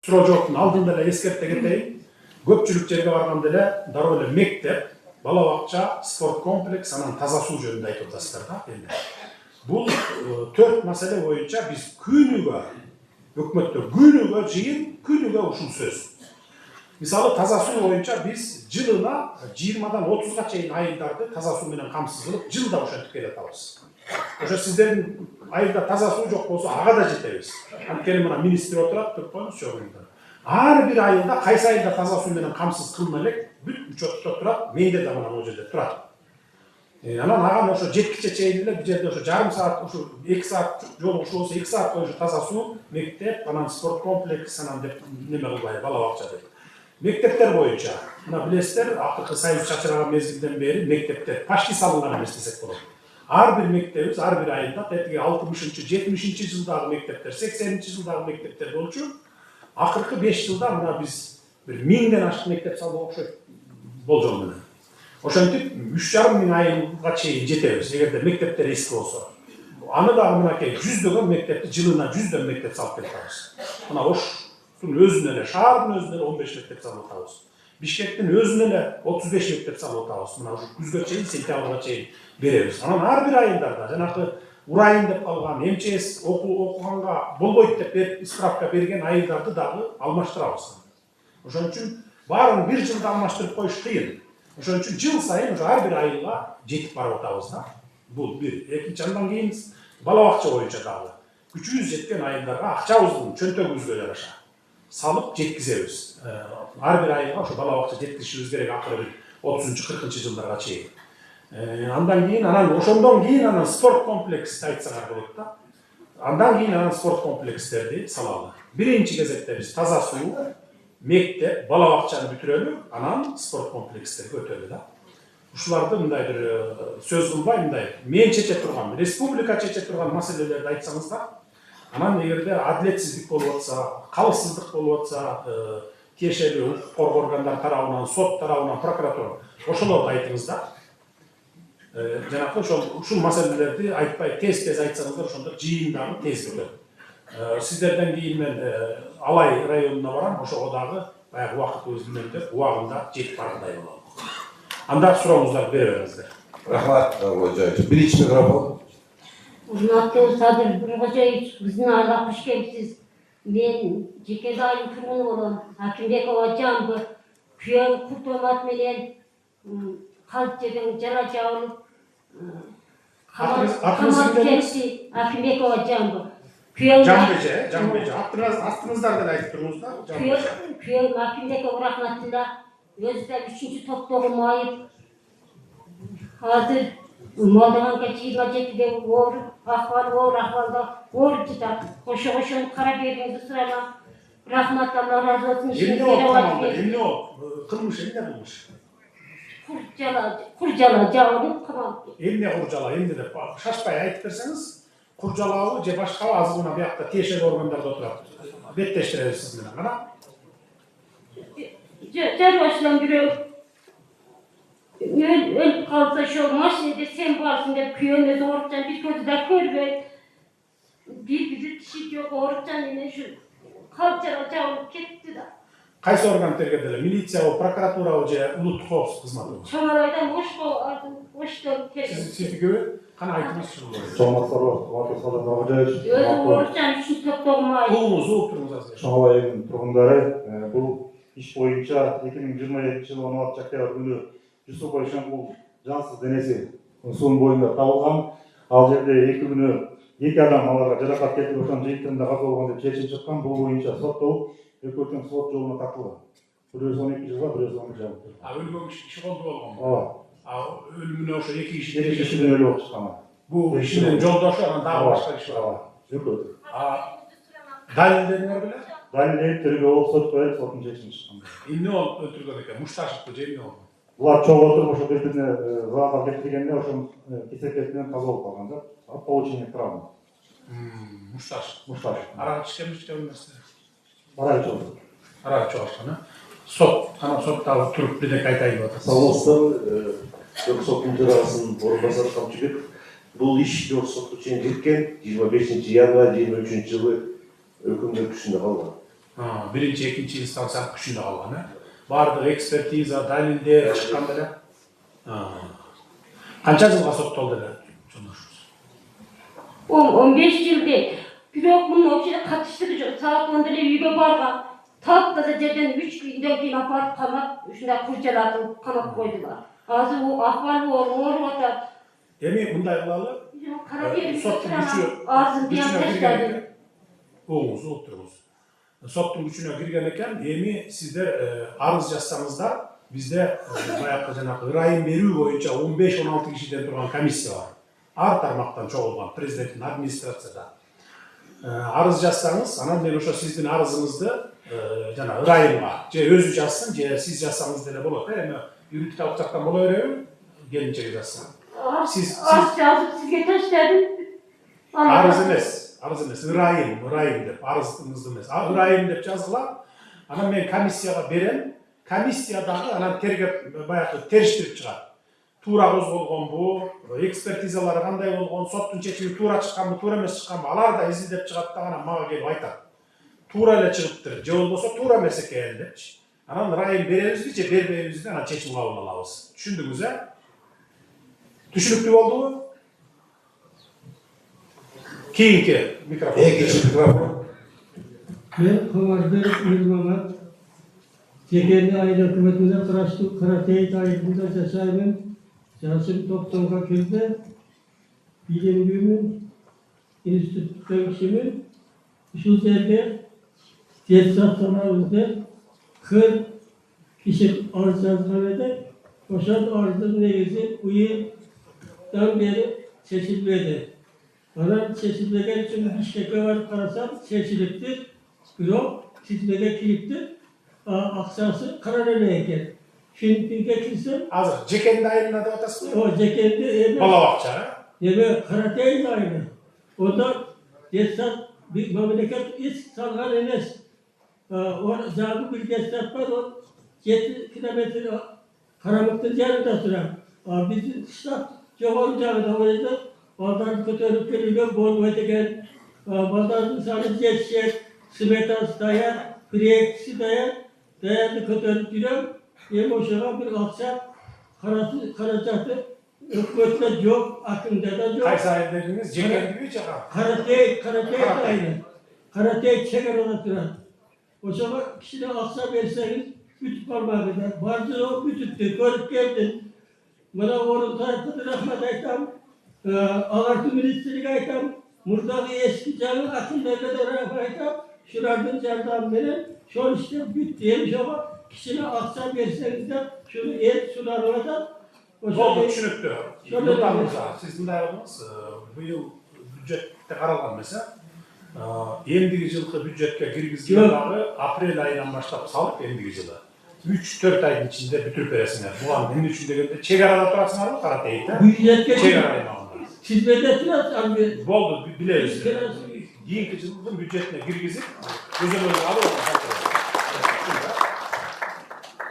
Суроо жоктун алдында эле эскертте кетейин. Көпчүлүк жерге барганда эле дароо эле мектеп, бала бакча, спорт комплекс, анан таза суу жөнүндө айтып атасыздар да. Эми бул 4 маселе боюнча биз күнүгө өкмөттө күнүгө жыйын, күнүгө ушул сөз. Мисалы таза суу боюнча биз жылына 20-дан 30га чейин айылдарды таза суу менен камсыз кылып, жылда ошентип келатабыз. Ошо сиздердин айылда таза суу жок болсо ага да жетебиз. Анткени мына министр отурат, туруп коюңузчу жогунда. Ар бир айылда кайсы айылда таза суу менен камсыз кылына элек бүт учетто турат, менде да мына бул жерде турат. Анан ага ошо жеткиче чейин эле бул жерде ошо жарым саат, ошо 2 саат жол ошо болсо 2 саат боюнча таза суу, мектеп, анан спорт комплекс, анан деп неме кылбай, бала бакча деп. Мектептер боюнча мына билесиздер, акыркы союз чачыраган мезгилден бери мектептер почти салынган эмес десек болот. Ар бир мектебиз, ар бир айылда тетиги 60-70 жылдагы мектептер, 80 жылдагы мектептер болчу. Акыркы 5 жылда мына биз бир 1000ден ашык мектеп салдык окшойт болжол менен. Ошентип 3,5 миң айылга чейин жетебиз, эгерде мектептер эски болсо. Аны дагы мынакей 100дөгөн мектепти жылына 100дөн мектеп салып келатабыз. Мына Оштун өзүнө эле, шаардын өзүнө эле 15 мектеп салып атабыз. Бишкектин өзүнө эле 35 мектеп салып атабыз. Мына ушу күзгө чейин, сентябрга чейин беребиз. Анан ар бир айылдарда жанакы урайын деп калган, МЧС окуганга болбойт деп берип справка берген айылдарды дагы алмаштырабыз. Ошон үчүн баарын бир жылда алмаштырып коюш кыйын. Ошон үчүн жыл сайын ошо ар бир айылга жетип барып атабыз да. Бул бир. Экинчи андан кийин бала бакча боюнча дагы күчүбүз жеткен айылдарга акчабыздын чөнтөгүбүзгө жараша салып жеткизебиз. Ар бир айылга ошо бала бакча жеткизишибиз керек акыры 30-40 жылдарга чейин. Андан кийин ошондон кийин анан спорт комплекс айтсаңар болот да. Андан кийин анан спорт комплекстерди салалы. Биринчи кезекте биз таза суу, мектеп, бала бакчаны бүтүрөлү, анан спорт комплекстерге өтөлү да. Ушуларды мындай бир сөз кылбай, мындай мен чече турган, республика чече турган маселелерди айтсаңыздар, анан эгерде адилетсиздик болуп атса, калыпсыздык болуп атса, тиешелүү укук коргоо органдары тарабынан, сот тарабынан, прокуратура ошолорду айтыңыз да. Жанакы ушул маселелерди айтпай тез айтсаңыздар, ошондо жыйын дагы тез өтөт. Сиздерден кийин мен Алай районуна барам, ошого дагы баягы убакытыбыз менен деп убагында жетип баргандай болот. Анда сурооңуздарды бере бериңиздер. Рахмат, Кожоевич. Биринчи микрофон. Урматтуу Садыр Кожоевич, биздин айылга куш келипсиз. Мен жеке айылдын тургуну болом. Акимбекова Жамбы, күйөөм Куртомат менен калп жерден жала жабылып, камалып кетти. Акимбекова Жамбы. Жамбыжы. Аттыңыздарды да айтып туруңуз да. Күйөөм Акимбекова рахматылла. Өзү да 3-чү топтогу майып. Азыр Молдованга 27-де ооруп, ахвалда ооруп жатат. Ошого карап бериңизди сурайм. Рахмат, Алла разы болсун. Эмне болуп? Кылмыш эмне кылмыш? Кур жала жабылып камалып. Эмне кур жала, эмне деп шашпай айтып берсеңиз, кур жалабы же башка азгына биякта тиешелүү органдарда отурат. Беттештиребиз сиз менен. Кана? Жарбашынан бирөө өлүп калса ошо машинеде сен барсың деп күйөөм өзү оорукчан, биз көзү да көрбөйт. Бири тиши жок оорукчан эме ушу калп жала жабылып кетти да. Кайсы орган тергеделер? Милициябы, прокуратурабы же улуттук коопсуздук кызматыбы? Чоңарайдан Оштон тергөө. Сиздикиби? Кана айтыңызчы. Саламатсыздарбы, Садыр Кожоевич. Өзү оорукчан, 3-чү топтогу майып. Угуңуз туруңуз азыр. Чоңала айылынын тургундары, бул иш боюнча 2027-жылы 16-октябрь күнү Жусупов Ишенкул жансыз денеси суунун боюнда табылган. Ал жерде 2 күнү 2 адам аларга жаракат келтирип ошонун жыйынтыгында каза болгон деп чечим чыккан. Бул боюнча соттолуп, экөөсүнүн сот жолуна тартылган. Бирөөсү 12 жылга, бирөөсү 10 жылга. Өлгөн киши колду болгон. Ооба. Өлүмүнө ошо 2 киши өлүп болуп чыккан. Бул кишинин жолдошу анан дагы башка киши бар. Экөө. Далилдериңер беле? Далилдеп тергөө болуп сот коюп, соттун чечими чыккан. Эмне болуп өлтүргөн экен? Мушташевди же эмне болду? Булар чогуу отуруп ошо бири-бирине заатар келтиргенде ошо кесепет менен каза болуп калган да. Получение травма. Мушташев. Арага чыккан нерсе. Арага чогуу. Арага чогушкан, Сот, анан соттагы туруп бирдеке айтайын деп атасыз. Саламатсыздарбы, Жок соттун төрагасынын орун басары Камчыбек. Бул иш Жок сотко чейин жеткен 25 январь 23 жылы өкүмдөр күчүндө калган. Birinci, ikinci instansiyanın күшүндө калган, бардык экспертиза, далилдер чыккан беле. Канча жылга соттолду эле жолдошубуз? 15 yıl değil. Bürok bunun ofisine katıştırıcı. Saat 10'da uyga bargan. Taptada жерден 3 günden keyin aparıp kamak, şunda kurcaladım, kamak koydular. Azı o ahval oğru atar. Эми мындай кылалы. Karabiyerim Sottun ağzını diyen gücüne teşlerdi. girgen oğuңuz oturuңuz. Sottun gücüne girgen eken, эми сиздер арыз жазсаңыздар, бизде баягы жанагы ырайым берүү боюнча 15-16 кишиден турган комиссия бар. Ар тармактан чогулган президенттин администрацияда. Арыз жазсаңыз, анан мен ошо сиздин арызыңызды жана ырайымга же өзү жазсын, же сиз жазсаңыз деле болот. Эми юридикалык жактан боло береби? Келинчеге жазсын. Az yazıp sizge teşlerdim. Arız emes, ырайым деп, арызыңызды эмес. Ырайым деп жазгыла, анан мен комиссияга берем, комиссия дагы анан тергеп баягы териштирип чыгат. Туура козголгонбу, экспертизалары кандай болгон, соттун чечими туура чыкканбы, туура эмес чыкканбы, алар да изилдеп чыгат да анан мага келип айтат. Туура эле чыгыптыр, же болбосо туура эмес экен депчи. Анан ырайым беребизби же бербейбизби, анан чечим кабыл алабыз. Түшүндүңүз, Түшүнүктүү болдубу? Keyinki mikrofon. Ekінші mikrofon. Ben Kamarberk Ülmamat, Tekerli Aile Hükümeti'nde Karateyit ailesinde yaşayımın, Yansım Toptonga Köy'de, Bilim Güğümün, Enstitü'den işimin, şu yerde, tesisatlarımızda 40 kişi arz yazılarında, boşalt arzın negisi uyudan beri seçilmedi. Bana seçilmeden için Bişkek'e varıp karasam seçiliptir. Yok, seçilmeden kiliptir. Aksası Karadeniz'e gel. Şimdi bir geçirsem, Azır, Cekendi ayınına da atasın mı? o Cekendi evde, Bala bakça, evet, Karatey'in aynı. O da destat, bir memleket hiç salgan enes. O zabı bir destat var, o 7 kilometre Karamık'tan yanında sürer. Bizim işte çok olacağını da orada. Oradan kötülük geliyor, bol öteken, bazı sadece geçecek, simetans dayan, preksi dayan, dayandı kötülük geliyor. Hoşuna bir akşam karacaktı, hükümetle yok, akımda da yok. Kayseri dediğiniz Cekendi gibi çaka. Karatey de aynı. Karatey çeker ona duran. O zaman kişine akşam verseniz, bütün parmağı kadar, bazı o bütüttü, görüp geldin. Bana onun tarafını rahmet aytam. Ağırtı ministrlik aytam, Murdağı eski canı akılda kadar aytam, şulardan candan benim, şu işte büt diyemiş ama kişine akşam verseniz de şunu et sular orada. Oldu, düşünüktü. Yıllarımızda, siz bunday oldunuz, bu yıl büdjette karalgan mesela, endigi жылкы büdjetke kirgizgen dağı aprel ayından başlap salıp endigi жылы. 3-4 ayın içinde bütürüp veresinler. Bulan benim için de çegarada turasınlar mı Karateyit'te? Büyüyetke Çegarada hizmet abi. Boldu, bileriz. Keyinki жылдын büdjetine kirgizip, gözümüzü alıp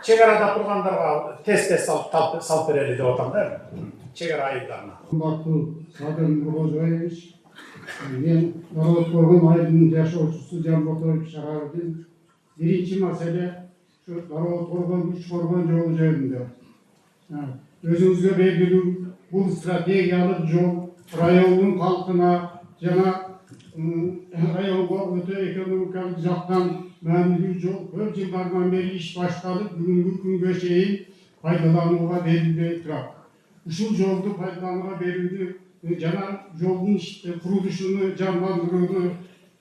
çegarada turgandarga test salp bereli деп атам да, çegara ayınlarına. Кымбаттуу Садыр Нуркожоевич, мен Народ Коргон айылынын жашоочусу Жамботович Шарабдин. Биринчи маселе şu Narod Korgон күч коргон жолу жөнүндө. Өзүңүзгө белгилүү бул стратегиялык жол райондун калкына жана районго өтө экономикалык жактан маанилүү жол. Көп жылдардан бери иш башталып, бүгүнкү күнгө чейин пайдаланууга берилбей турат. Ушул жолду пайдаланууга берүүнү жана жолдун курулушуну жандандырууну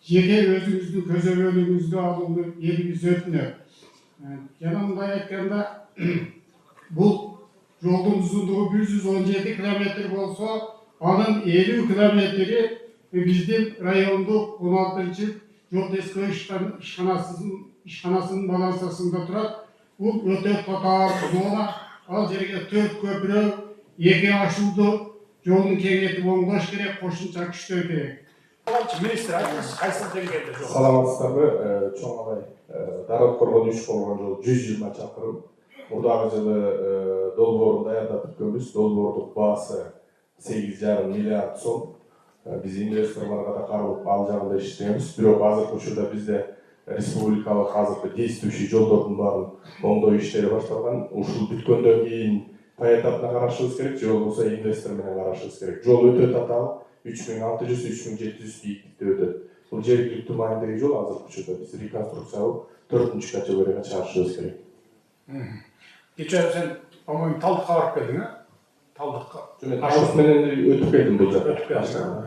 жеке өзүңүздүн көзөмөлүңүзгө алууну элибиз өтүнөт. Жана мындай айтканда бул жолдун узундугу 117 километр болсо, анын 50 километри биздин райондук 16-чы жол тескөө ишканасынын балансасында турат. Бул өтө татаал зона. Ал жерге 4 көпүрө, 2 ашууда жолун кеңейтип оңдош керек, кошумча күчтөр керек. Министр айтыңыз, кайсы деңгээлде жол? Саламатсыздарбы, чоң агай. Народ Коргон 3 болгон жол 120 чакырым. Мурдагы жылы долбоорун даярдап бүткөнбүз. Долбоордук баасы 8,5 миллиард сом. Биз инвесторлорго да каралып ал жагында иштейбиз. Бирок азыркы учурда бизде республикалык азыркы действующий жолдордун баарын оңдоо иштери башталган. Ушул бүткөндөн кийин поэтапна карашыбыз керек, же болбосо инвестор менен карашыбыз керек. Жол өтө татаал, 3600-3700 бийиктикте өтөт. Бул жергиликтүү маанидеги жол азыр учурда биз реконструкциялап 4-чү категорияга чыгарышыбыз керек. Кече сен, по-моему, Талдыкка барып келдиң, а? Талдыкка. Мен Талдык менен өтүп келдим бул жака. Өтүп келдиң.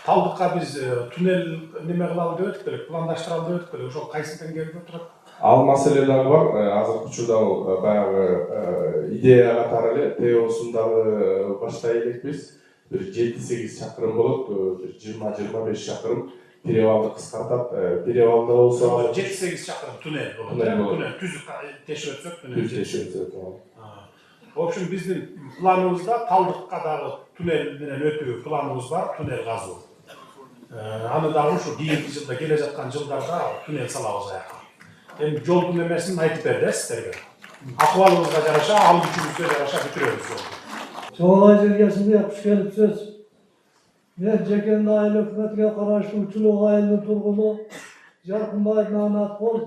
Талдыкка биз туннель неме кылалы деп өтүп келек, пландаштыралы деп өтүп келек. Ошол кайсы деңгээлде турат? Ал маселе дагы бар. Азыркы учурда баягы идея катары эле ТОсун дагы баштай элекпиз. Бир 7-8 чакырым болот, бир 20-25 чакырым перевалды кыскартат. Перевалда болсо 7-8 чакырым туннель болот. Туннель түзүп тешип өтсөк, туннель тешип өтөт. В общем, биздин планыбызда Талдыкка дагы туннель менен өтүү планыбыз бар, туннель казуу. Аны дагы ушу кийинки жылда, келе жаткан жылдарда туннель салабыз аякка. Эми жолдун эмесин айтып берди сиздерге. Акыбалыбызга жараша, ал күчүбүзгө жараша бүтүрөбүз жолду. Çoğalay Zirgesi'nde hoş gelipsiz. Ben Cekendi Aile Hükümeti'ne karşı Çuluk Aile Turgulu Jarkınbay Mehmet Kol.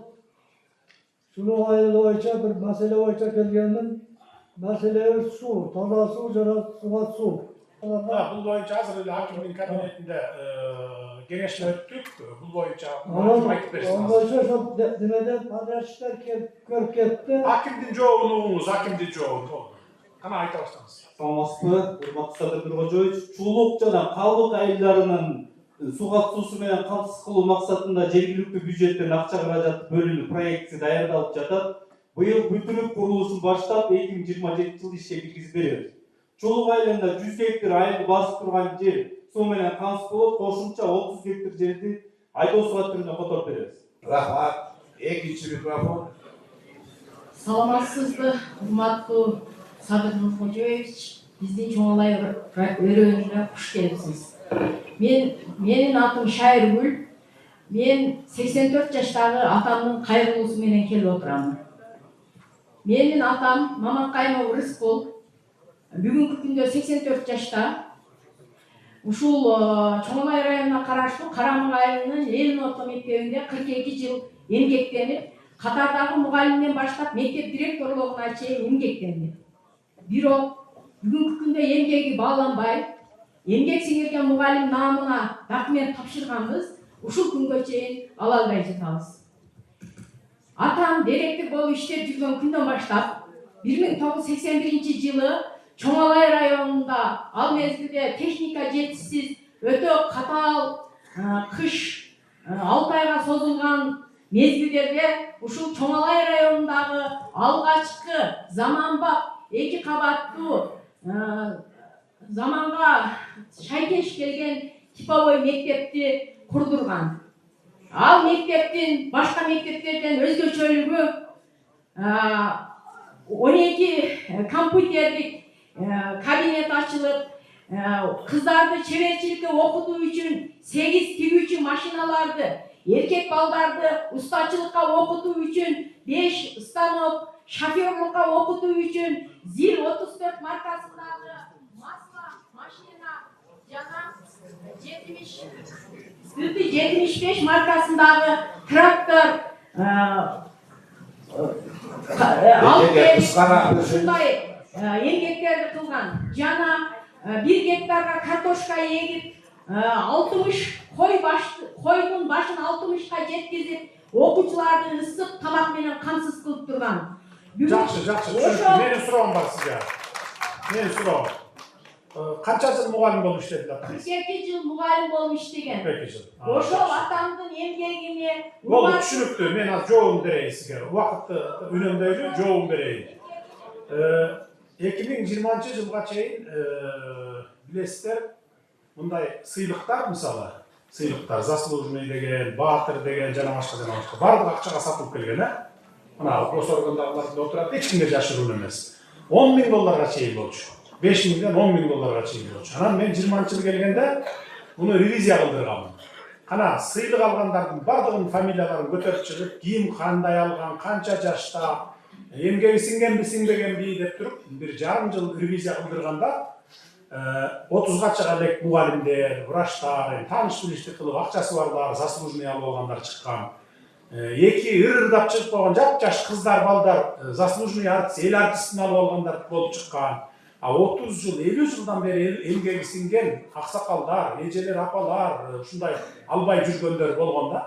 Çuluk Aile boyunca bir mesele boyunca gelgenim. Mesele su, taza su, sıvat su. Бул боюнча азыр эле акимдин кабинетинде кеңешме өттүк. Бул боюнча айтып берсин. Ondan sonra demeden paylaştılar görüp gitti. Акимдин жообун угуңуз, акимдин жообун. Кана айта баштаңыз. Саламатсызбы, урматтуу Садыр Нуркожоевич. Чулук жана Калдык айылдарынын суу каттуусу менен камсыз кылуу максатында жергиликтүү бюджеттен акча каражаты бөлүнүп, проекти даярдалып жатат. Быйыл бүтүрүп курулушун баштап 2027 жылы ишке киргизип беребиз. Чулук айылында 100 гектар айылды басып турган жер суу менен камсыз болот, кошумча 30 гектар жерди айдоо суга түрүнө которуп беребиз. Рахмат. Экинчи микрофон. Саламатсызбы, урматтуу Садыр Нуркожоевич, биздин Чоңалай өрөөнүнө куш келипсиз. Менин атым Шайыргүл. Мен 84 жаштагы атамдын кайрылуусу менен келип отурам. Менин атам Мамакайнов Рыскул. Бүгүнкү күндө 84 жашта. Ушул Чоңалай районуна караштуу Карамык айылынын Ленин орто мектебинде 42 жыл эмгектенип, катардагы мугалимден баштап мектеп директорлугуна чейин эмгектенди. Бирок бүгүнкү күндө эмгеги бааланбай, эмгек сиңирген мугалим наамына документ тапшырганбыз, ушул күнгө чейин ала албай жатабыз. Атам директор болуп иштеп жүргөн күндөн баштап 1981 жылы Чоңалай районунда ал мезгилде техника жетишсиз, өтө катаал кыш 6 айга созулган мезгилдерде ушул Чоңалай районундагы алгачкы заманбап 2 кабаттуу заманга шайкеш келген типовой мектепти курдурган. Ал мектептин башка мектептерден өзгөчөлүгү 12 компьютердик кабинет ачылып, кыздарды чеберчиликке окутуу үчүн 8 тигүүчү машиналарды, эркек балдарды устачылыкка окутуу үчүн 5 станок, шофёрлукка окутуу үчүн ЗИЛ 34 маркасындагы масло машина жана 75 маркасындагы трактор ушундай эмгектерди кылган. Жана 1 гектарга картошка егип, 60 койдун башын 60ка жеткизип, окуучуларды ысык тамак менен камсыз кылып турган. Жакшы, менин суроом бар сизге. Менин суроом. Канча жыл мугалим болуп иштедиңиз? 42 жыл мугалим болуп иштеген. 42 жыл. Ошол атамдын эмгегине Болду, түшүнүктүү. Мен азыр жообун берейин сизге. Убакытты үнөмдөйлү жообун берейин. 2020 жылга чейин билесиздер, мындай сыйлыктар, мисалы, сыйлыктар, заслуженный деген, баатыр деген, жана башка баардыгы акчага сатылып келген, мына гос органдагыларда отурат, эч кимге жашыруун эмес. 10 000 долларга чейин болчу. 5 000ден 10 000 долларга чейин болчу. Анан мен 20 жыл келгенде буну ревизия кылдырганмын. Кана сыйлык алгандардын бардыгынын фамилияларын көтөрүп чыгып, ким кандай алган, канча жашта, эмгеги сиңгенби сиңбегенби деп туруп, 1,5 жыл ревизия кылдырганда 30га чыга элек мугалимдер, врачтар, тааныш билиштик кылып акчасы барлар, заслуженный алып алгандар чыккан. эки ырырдап чыгып койгон жап-жаш кыздар, балдар, заслуженный артист, эл артистин алып алгандар болуп чыккан. 30 жыл, 50 жылдан бери эмгеги сиңген аксакалдар, эжелер, апалар, ушундай албай жүргөндөр болгон да.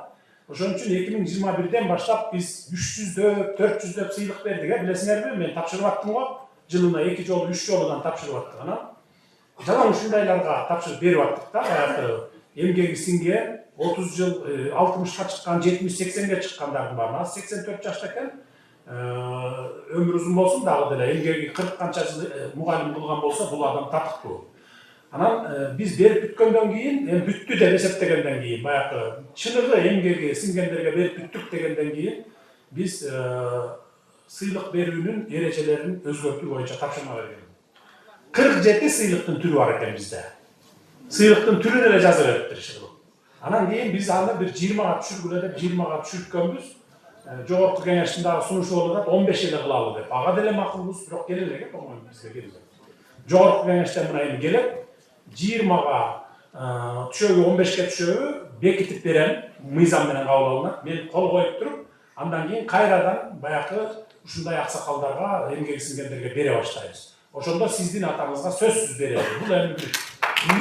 Ошон үчүн 2021ден баштап биз 300дөп, 400дөп сыйлык бердик. Билесиңерби, мен тапшырып аттым го. Жылына 2 жолу, 3 жолудан тапшырып аттык. Анан жалаң ушундайларга тапшырып берип аттык да. Баягы эмгеги сиңген 30 жыл 60га чыккан, 70-80ге чыккандардын баарына 84 жашта экен. Ömür uzun bolsun dagы деле эмгеги 40 канча жыл мугалим кылган болсо бул адам татыктуу. Анан биз берип бүткөндөн кийин, бүттү деп эсептегенден кийин, баягы чыныгы эмгеги сиңгендерге берип бүттүк дегенден кийин биз сыйлык берүүнүн эрежелерин өзгөртүү боюнча тапшырма берген. 47 сыйлыктын түрү бар экен бизде. Сыйлыктын түрүн эле жазып бериптир. Анан кийин биз аны бир 20га түшүргүлө деп 20га түшүрткөнбүз. Жогорку кеңештин дагы сунушу болуп 15 эле кылалы деп. Ага деле макулбуз, бирок келе элек, оңой бизге келди. Жогорку кеңештен мына эми келип 20га түшөгү 15ке түшөгү бекитип берем, мыйзам менен кабыл алынат. Мен кол коюп туруп, андан кийин кайрадан баягы ушундай аксакалдарга, эмгеги сиңгендерге бере баштайбыз. Ошондо сиздин атаңызга сөзсүз берели. Бул эми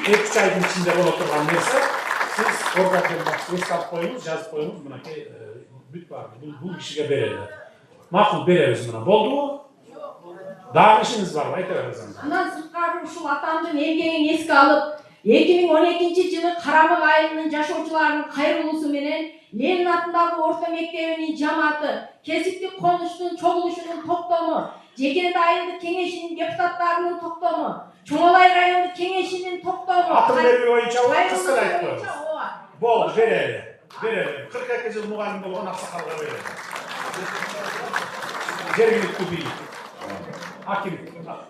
2-3 айдын ичинде боло турган нерсе. Siz orada esnaf koyunuz, yazıp koyunuz buna ki büt var. Bu kişiye bereli. Makul bereriz buna. Boldu mu? Daha işiniz var mı? Aytabilirsiniz. Анан сырткары ушул атамдын эмгегин эске алып, 2012-жылы Карамык айылынын жашоочуларынын кайрылуусу менен Ленин атындагы орто мектебинин жамааты, кесиптик конуштун чогулушунун токтому, Жекенди айылдык кеңешинин депутаттарынын токтому, Чоңолай райондук кеңешинин токтому. Атын берүү боюнча кыска айтып коебуз. Болду, берели. Берели. 42 жыл мугалим болгон аксакалга берели. Жергиликтүү бийлик. Аким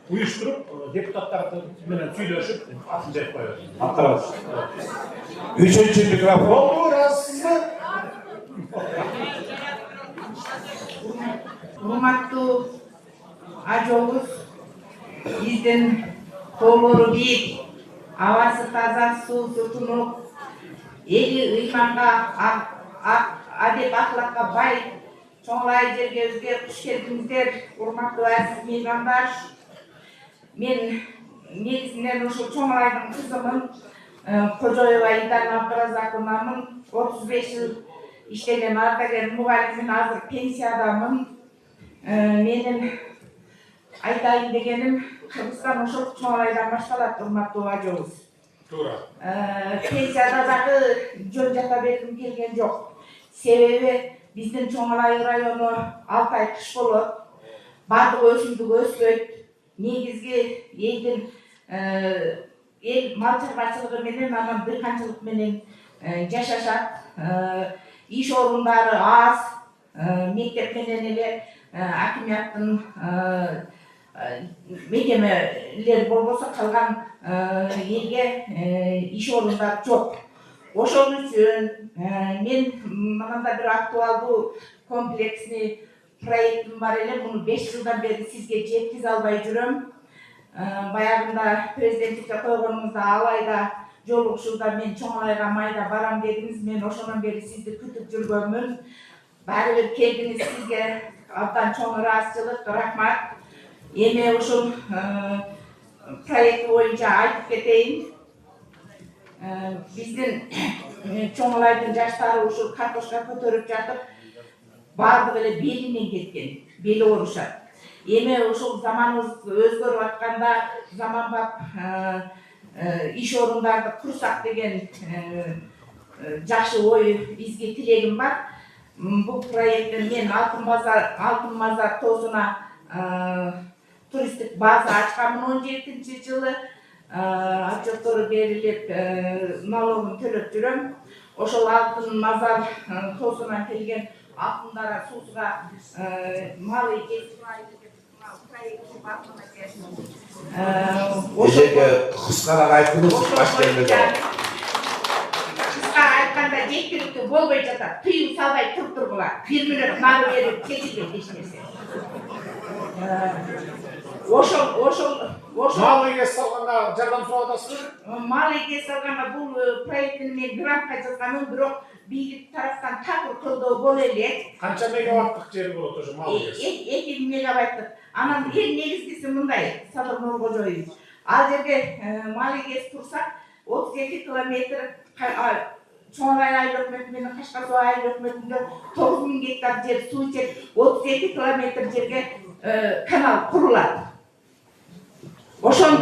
уюштуруп, депутаттар менен сүйлөшүп, атын берип коебуз. Атабыз. 3-cü mikrofon. Болду, разсызбы? Урматтуу ажообуз, биздин тоолору бийик, абасы таза, суусу тунук, эли ыйманга, адеп ахлакка бай, чоңлай жергебизге куш келдиңиздер, урматтуу азиз меймандар. Мен негизинен ушул Чоңлайдын кызымын, Кожоева Идана Абдыразаковнамын, 35 жыл иштеген ардагер мугалиммин, азыр пенсиядамын. Менин айтайын дегеним, Кыргызстан ошол Чоңлайдан башталат, урматтуу ажообуз. Туура. Пенсияда дагы жөн жата бергим келген жок. Себеби биздин Чоңлай району 6 ай кыш болот, бардык өсүмдүк өспөйт. Негизги элдин эл мал чарбачылыгы менен, анан дыйканчылык менен жашашат. Иш орундары аз, мектеп менен эле акимияттын мекемелер болбосо калган элге иш орундары жок. Ошон үчүн мен мындай бир актуалдуу комплексный проектим бар эле, муну 5 жылдан бери сизге жеткизе албай жүрөм. Баягында президенттикке койгонуңузда ал айда жолугушууда мен Чоңлайга майда барам дедиңиз, мен ошондон бери сизди күтүп жүргөнмүн. Баары бир келдиңиз, сизге абдан чоң ыраазычылык, рахмат. Эми ушул проект боюнча айтып кетейин. Биздин Чоңлайдын жаштары ушул картошка көтөрүп жатып, бардыгы эле белинен кеткен, бели оорушат. Эми ушул заманыбыз өзгөрүп атканда, заманбап иш орундарды курсак деген жакшы ой, изги тилегим бар. Бул проекттен мен Алтын Мазар тоосуна туристтик база ачканмын 17-жылы. Отчеттору берилип, налогун төлөп жүрөм. Ошол Алтын Мазар тоосунан келген алтындара суусуга малый Эжеге кыскараак айтыңыз, баш келбеди. Кыска айтканда жеткиликтүү болбой жатат. Тыюу салбай туруп тургула. 1 мүнөт нары берип кетилбейт эч нерсе. Ошол Мал эгесі салғанға жардам сұрап атасызбы? Мал эгесі алғанға бұл проектіні мен грантқа жазғанмын, бирок бийлик тараптан такыр колдоо боло элек. Канча мегаваттык жери болот ошо мал эгесі? 2 мегаваттык. Анан эң негизгиси мындай, Садыр Нуркожоевич. Ал жерге мал эгесі турсак, 32 километр Чоңрай айыл өкмөтү менен Кашкар суу айыл өкмөтүндө 9000 гектар жер суу ичет, 32 километр жерге канал курулат. Ошол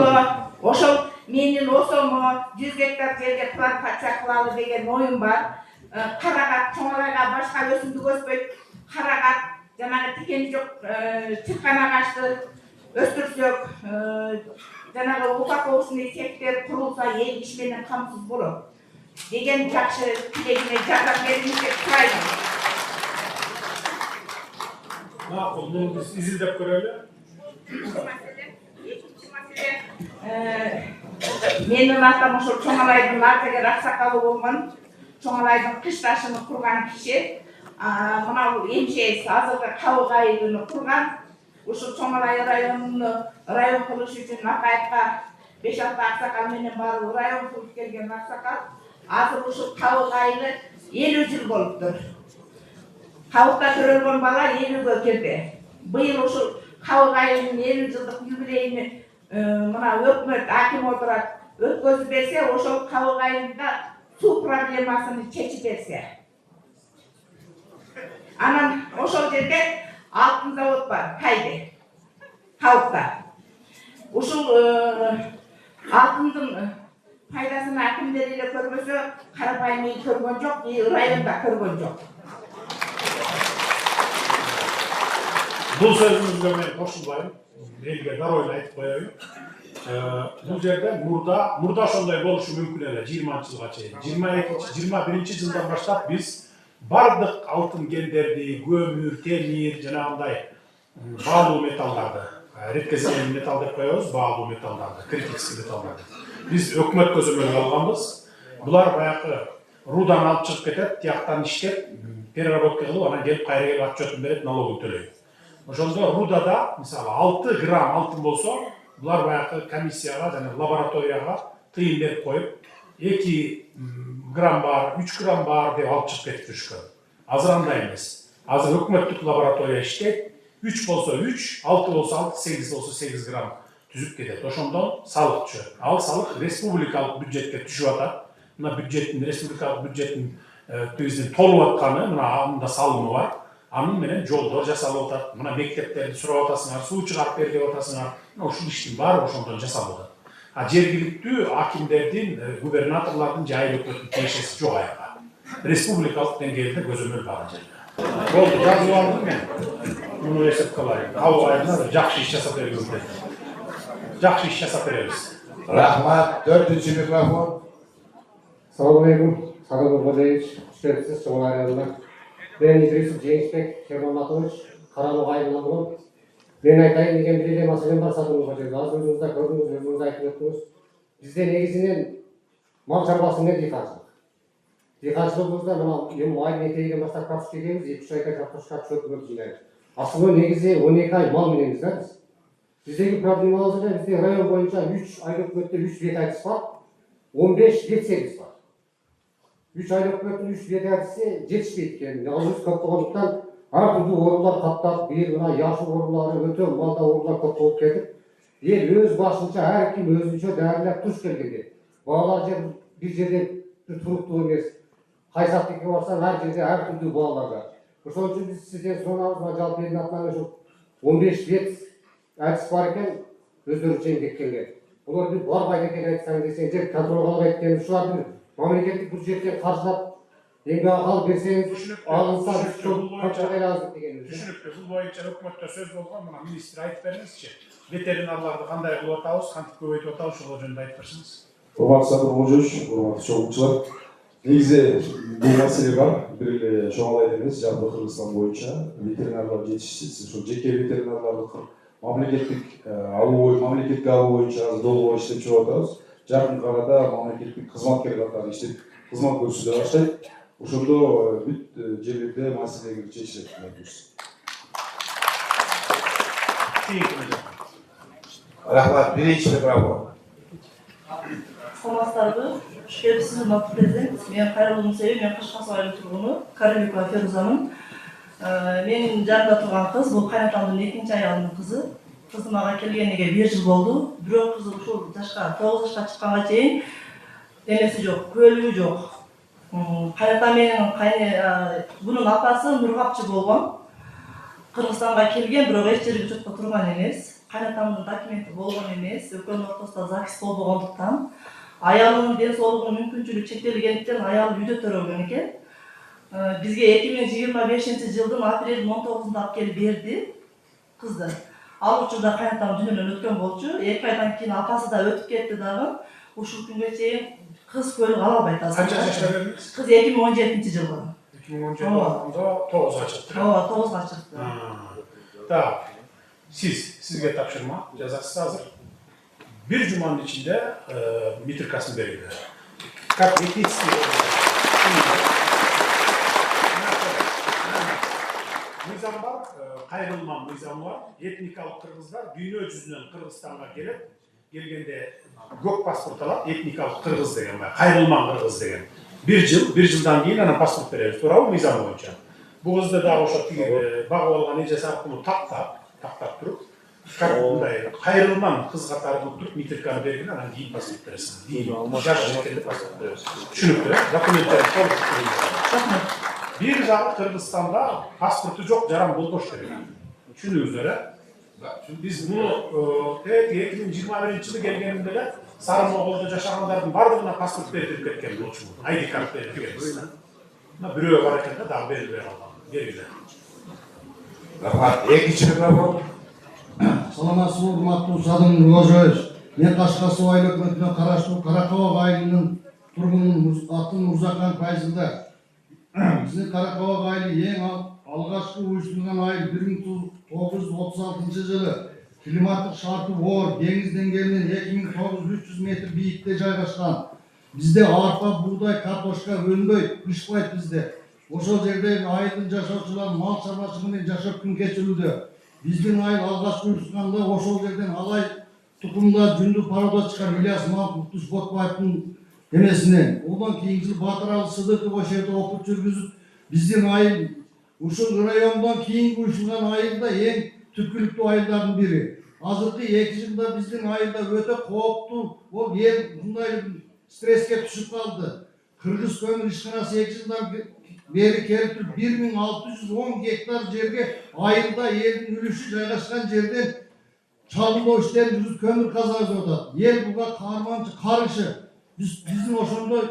менин осомо 100 гектар жерге плантация кылалы деген оюм бар. Карагат Чоңрайга башка өсүмдүк өспөйт. Карагат жанагы тикени жок чыккан агачты өстүрсөк, жанагы упаковочный цехтер курулса эл киши менен камсыз болот деген жакшы тилегине жардам бериңиз деп сурайм. Макул, муну биз изилдеп көрөлү. Менин атам ошол Чоңалайдын ардагер аксакалы болгон, Чоңалайдын кышташын курган киши. Мына эмчеси азыркы Кабык айылын курган. Ушул Чоңалай районун район кылыш үчүн Акаевка 5-6 аксакал менен барып район кылып келген аксакал. Азыр ушул Кабык айылы 50 жыл болуптур. Кабыкта төрөлгөн бала 50-гө кирди. Быйыл ушул Кабык айылынын 50 жылдык юбилейини мына өкмөт аким отурат өткөзүп берсе, ошол Кабык айылында суу проблемасын чечип берсе. Анан ошол жерде алтын завод бар, Кайде, Кабыкта. Ушул алтындын пайдасын акимдер эле көрбөсө, карапайым эл көргөн жок, районда көргөн жок. Бул сөзүңүзгө мен кошулбайм. Элге даройлуу айтып коеюн. Бул жерде мурда ошондой болушу мүмкүн эле 20-жылга чейин. 21 жылдан баштап биз бардык алтын кендерди, көмүр, темир, жанагындай баалуу металлдарды, редкоземельный металл деп коебуз, баалуу металлдарды, критический металлдарды. Биз өкмөт көзөмөлгө алганбыз. Булар баягы рудан алып чыгып кетет, тияктан иштеп, переработка кылып, анан келип кайра келип отчетун берет, налогун төлөйт. Ошондо рудада, мисалы 6 грамм алтын болсо, булар баягы комиссияга жана лабораторияга тыйын берип коюп, 2 грамм бар, 3 грамм бар деп алып чыгып кетип жүрүшкөн. Азыр андай эмес. Азыр өкмөттүк лаборатория иштейт. 3 болсо 3, 6 болсо 6, 8 болсо 8 грамм түзүп кетет. Ошондон салык түшөт. Ал салык республикалык бюджетке түшүп атат. Мына бюджеттин, республикалык бюджеттин биздин толуп атканы, мына анда салымы бар. Анын менен жолдор жасалып атат. Мына мектептерди сурап атасыңар, суу чыгарып бер деп атасыңар. Ушул иштин баары ошондон жасалып атат. Жергиликтүү акимдердин, губернаторлордун же айыл өкмөттүн тиешеси жок аяка. Республикалык деңгээлде көзөмөл бар жерде. Болду, жазып алдым мен. Муну эсеп калайын. Кабык айылына жакшы иш жасап беребиз деп. Жакшы иш жасап беребиз. Рахмат, 4-чү микрофон. Салам алейкум, Садыр Нуркожоевич, хуш келипсиз Чоңрай районуна. Мен Идрисов Жеңишбек Шерматович, Карамык айылынан болом. Мен айтайын деген бир эле маселем бар Садыр Нуркожоевич. Азыр өзүңүз да көрдүңүз, өзүңүз айтып өттүңүз. Бизде негизинен мал чарбасы менен дыйканчылык. Дыйканчылыгыбызда мына айдын этегинен баштап картошка эгебиз, 2-3 айда картошка чөптүгүп жыйнайбыз. Асылы негизи 12 ай мал мененбиз да биз. Биздеги проблемабыз эле бизде район боюнча 3 айыл өкмөттө 3 бет айтыс бар, 15 бет сегиз бар. 3 айыл өкмөттүн 3 бет айтысы жетишпейт экен. Жалгыз көп болгондуктан ар түрдүү оорулар каптап, бир мына яшы оорулары өтө малда оорулар көп болуп кетип, эл өз башынча ар ким өзүнчө дарылап туруш келгенде. Баалар бир жерде туруктуу эмес. Кайсактыкка барсаң ар жерде ар түрдүү баалар бар. Ошон үчүн биз сизден суранабыз, жалпы элдин атынан ошо 15 бет айтыс бар экен, өздөрү чейин келген. Булар бир барбайт экен айтсаң десең, же контролго албайт экен, ушуларды мамлекеттик бюджеттен каржылап эмгек акы берсеңиз, алынса биз кантчалайбыз деген. Түшүнүктүү. Бул боюнча өкмөттө сөз болгон, мына министр айтып бериңизчи. Ветеринарларды кандай кылып атабыз, кантип көбөйтүп атабыз, ошол жөнүндө айтып берсеңиз. Урматтуу Садыр Нуркожоевич, урматтуу чогулчулар. Негизи бул маселе бар. Бир эле Чоңалайда эмес, жалпы Кыргызстан боюнча ветеринарлар жетишсиз, ошол жеке ветеринарларды мамлекеттик алуу боюнча азыр долбоор иштеп чыгып атабыз. Жакын арада мамлекеттик кызматкер катары иштеп кызмат көрсөтө баштайт. Ошондо бүт жерлерде маселе чечилет деп айтабыз. Rahmat, birinchi mikrofon. Саламатсыздарбы? Шкепсиз урматтуу президент. Мен Кайрылуу Мусаев, мен Кашкасуу айылы тургуну, Карабекова Ферузамын. Менин жанымда турган кыз бул кайнатамдын экинчи аялынын кызы. Кызым ага келгениге 1 жыл болду. Бирок кызым ушул жашка 9 жашка чыкканга чейин денеси жок, көөлүгү жок. Кайнатам менин бунун апасы Нургапчы болгон. Кыргызстанга келген, бирок эч жерге учетко турган эмес. Кайнатамдын документи болгон эмес. Экөөнүн ортосунда ЗАГС болбогондуктан аялынын ден соолугунун мүмкүнчүлүгү чектелгендиктен аял үйдө төрөлгөн экен. Бизге 2025-жылдын апрелдин 19-сунда алып келип берди кызды. Ал учурда кайнатам дүйнөдөн өткөн болчу. 2 айдан кийин апасы да өтүп кетти дагы. Ушул күнгө чейин кыз көөлүк ала албайт азыр. Канча жашта бердиңиз? Кыз 2017-жылы. 2017-жылда 9-га чыкты. Ооба, 9-га чыкты. Так. Sizge tapşırma, cezası hazır. Bir cumanın içinde mitrikasını verirler. Как этический mıyzam var, kayrılman mıyzam var. Etnikалық Kırgızlar dünya yüzünden Kırgızstan'a gelgende gök pasport alap, etnikалық Kırgız degen, kayrılman Kırgız degen. Bir жылдан кейін ана pasport bereriz. Туралы мыйзам боюнча. Bu kızda da oşa bağ olgan ejesi arkылуу тактап туруп, мындай кайрылман кыз катары кылып туруп митриканы берген, анан кийин паспорт бересиң. Жаш жеткенде паспорт бересиң. Түшүнүктүү, документтер толук. Бир жагы Кыргызстанда паспорту жок, жаран болбош керек. Түшүнүңүздөр, биз муну 2021-жылы келгенде эле Сары Моголдо жашагандардын бардыгына паспорт берип кеткен болчу. ID карт берип кеткен. Мына бирөө бар экен да, дагы берилбей калган. Бергиле. Rahmat, ekінші mikrofon. Саламатсызбы, урматтуу Садыр Нургожоевич. Мен Кашкасуу айыл өкмөтүнө караштуу Каракабак айылынын тургунумун атын Мурзакан Файзылда. Биздин Каракабак айылы эң алгачкы уюштурулган айыл 1936-жылы климаттык шарты оор, деңиз деңгээлинен 2900 метр бийикте жайгашкан. Бизде арпа, буğday, картошка өнбөйт, пышпайт бизде. Ошол жердеги айылдын жашоочулары мал чарбачылыгы менен жашап күн кечирүүдө. Биздин айыл алгачкы уюштурганда ошол жерден алай тукумда жүндү парода чыккан Ильяс Мамкуш Ботбаевдин эмесинен. Одан кийинки жылы Батыралы Сыдыков ошол жерде окуп жүргүзүп, биздин айыл ушул райондон кийинки уюштурган айылда эң түпкүлүктүү айылдардын бири. Азыркы 2 жылда биздин айылда өтө кооптуу, бул эл мындай стресске түшүп калды. Кыргыз көмүр ишканасы 2 жылдан бери келип 1610 гектар жерге айылда элдин үлүшү жайгашкан жерден чалуу иштерин жүрүп көмүр казабыз атат. Эл буга карманчы, карышы. Биздин ошондой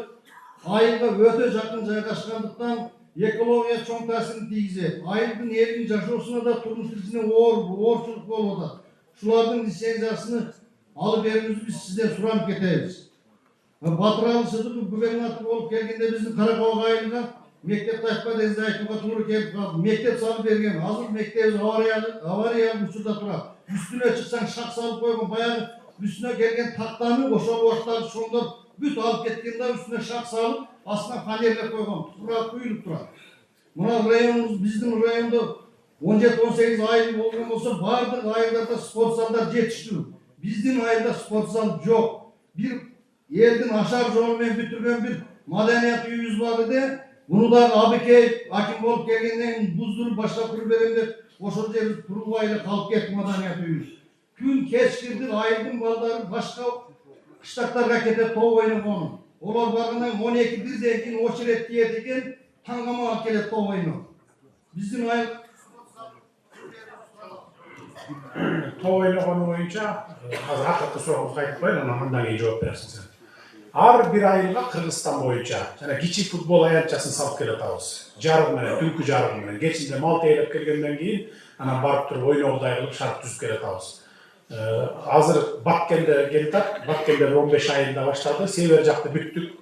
айылга өтө жакын жайгашкандыктан экология чоң таасирин тийгизет. Айылдын элдин жашоосуна да турмуш тиричиликтине оорчулук болуп атат. Шулардын лицензиясын алып берүүңүздү биз сизден суранып кетебиз. Батыралы Сыдыков губернатор болуп келгенде биздин Каракабак айылына мектеп тачпа дегенди айтууга туура келип калды. Мектеп салып берген. Азыр мектебибиз авария учурда турат. Үстүнө чыксаң шак салып койгон, баягы үстүнө келген тактаны ошол убакта шоңдор бүт алып кеткен да үстүнө шак салып, астына фанерлеп койгон. Туура куюлуп турат. Мына районубуз, биздин райондо 17-18 айыл болгон болсо, бардык айылдарда спорт залдар жетиштүү. Биздин айылда спорт зал жок. Бир элдин ашар жолу менен бүтүргөн бир маданият үйүбүз бар эди. Bunu da Abikey hakim olup gelgenden buzdurup başka kuru berem деп ошол жерде турубай калып кетти маданият үйүбүз. Күн кечкирди, айылдын балдары башка кыштактарга кетет тоо ойногону. Олар баргандан 12-1ден кийин очерет тиет экен, таңгамага келет тоо ойноо. Биздин айыл тоо ойногону боюнча азыр акыркы сурооңузга кайтып коеюн, андан кийин жооп бересиң сен. Ар бир айылга Кыргызстан боюнча жана кичи футбол аянтчасын салып келатабыз. Жарык менен, түнкү жарык менен. Кечинде мал тейлеп келгенден кийин анан барып туруп ойногудай кылып шарт түзүп келатабыз. Азыр Баткенде келатат. Баткенде 15 айында башталды. Север жакты бүттүк.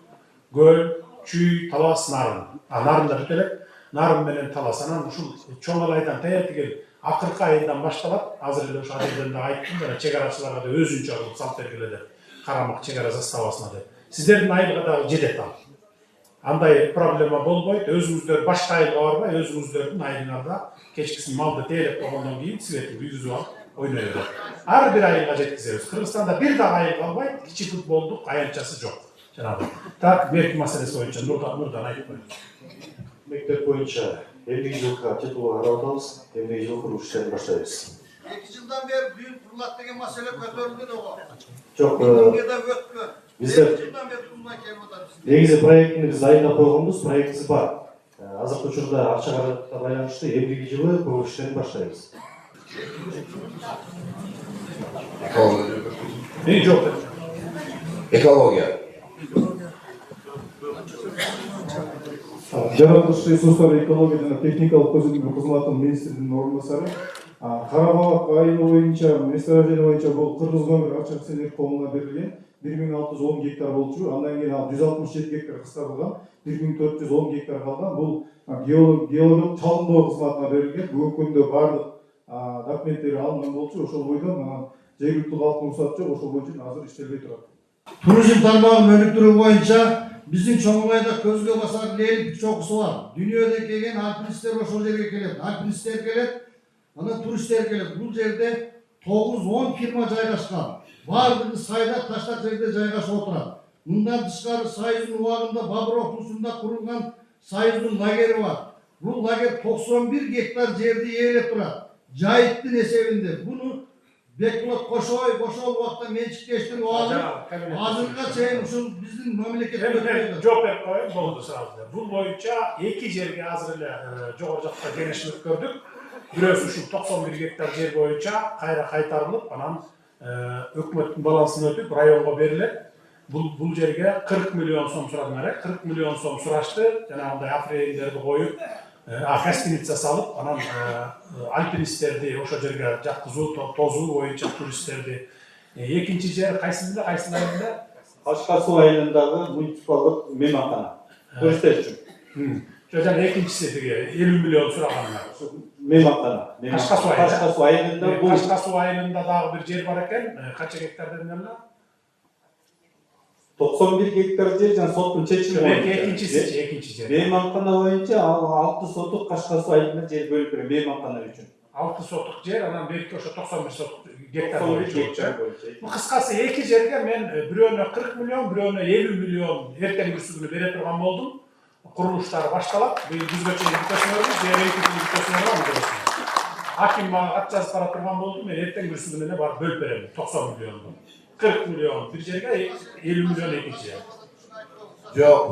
Көл, Чүй, Талас, Нарын. Нарын да бүт элек. Нарын менен Талас. Анан ушул чоң алайдан таңертең акыркы айындан башталат. Азыр эле ошо жерден да айттым, жана чек арачыларга да өзүнчө кылып салып бергиле деп. Карамак чек ара заставасына деп. Сиздердин айылга дагы жетет ал. Андай проблема болбойт. Өзүңүздөр башка айылга барбай, өзүңүздөрдүн айылыңарда кечкисин малды тейлеп койгондон кийин светти күйгүзүп алып ойноyorlar. Her bir ayılga жеткизебиz. Kırgızstanda bir daha ayıl kalmayıp içi futbolduk ayançası yok. Janагы. Так, берки маселеси боюнча Нурдан айтып коет. Мектеп боюнча 50 жылга титулга карап атабыз. 50 жыл курулуш иштерин баштайбыз. 2 жылдан beri büyük fırlat деген маселе көтөрүлдү ого. Жок, Эки да өткөн. биздер 2 жылдан beri кулмай келип атабыз. негизи проектти биз дайындап койгонбуз, проектибиз бар. Азыркы учурда акча каражатка байланыштуу 50 жылы курулуш иштерин баштайбыз. Экология. Жаратылыш ресурстар экология жана техникалык көзөтүү кызматынын министринин орун басары. Карабалак айылы боюнча, месторождение боюнча бул Кыргыз көмүр акча акционерлик коомуна берилген 1610 гектар болчу. Андан кийин 167 гектар кыскартылган, 1410 гектар калган. Бул геологиялык чалымдоо кызматына берилген. Бүгүнкү күндө бардык документтери алынган болчу. Ошол бойдон анан жергиликтүү калктын уруксаты жок, ошол боюнча азыр иштелбей турат. Turizm tarmağını önüktürü boyunca bizim Çoğunlay'da közge basar leylik çokusu var. Dünyada gelen alpinistler o yerge gelip, alpinistler gelip, ana turistler gelip. Bu yerde 9-10 firma jaygaşkan. Bardығы sayda taşlar yerde jaygaşıp oturan. Bundan dışarı Sayız'ın uvağında Babur Okulusu'nda kurulgan Sayız'ın lageri var. Bu lager 91 hektar yerde yerle turar. Cahittin esevinde. Bunu Bekbulat Koşoy, Koşol vakta mençikleştirin o ağzını. Ağzınıza çeyin şu bizim memleket Ben Joper koyun boldu sırasında. Bu boyunca iki jerge azırlı Joğurcak'ta genişlik gördük. Birisi şu 91 hektar yer boyunca kayra kaytarılıp anan hükümetin balansını ötüp rayonga verilir. Bu jerge 40 milyon so'm suradılar. 40 milyon so'm suraştı. Janagınday afreyinlerdi koyup гостиница салып, анан альпинисттерди ошо жерге жаткызуу, тозуу боюнча туристтерди. Экинчи жер кайсында? Кашкар суу айылындагы муниципалдык мейманкана. Туристтер үчүн. Жана экинчиси деги 50 миллион сураганына. Мейманкана. Кашкар суу айылында бул Кашкар суу айылында дагы бир жер бар экен. Канча гектар дедиңер? 91 гектар жер жана соттун чечими боюнча. Экинчи жер. Мейманкана боюнча 6 сотук Кашкар суу айылында жер бөлүп берген мейманкана үчүн. 6 сотук жер, анан берки ошо 91 сотук гектар боюнча. Бул кыскасы эки жерге мен бирөөнө 40 миллион, бирөөнө 50 миллион эртең күрсүгүнө бере турган болдум. Курулуштар башталат. Бул күзгө чейин бүтөсүңөрбүз, бүтөсүңөр. Аким мага кат жазып бара турган болду. Мен эртең күрсүгүнө барып бөлүп берем 90 миллионду. 40 milyon bir жерге 50 milyon ekinci. Yok.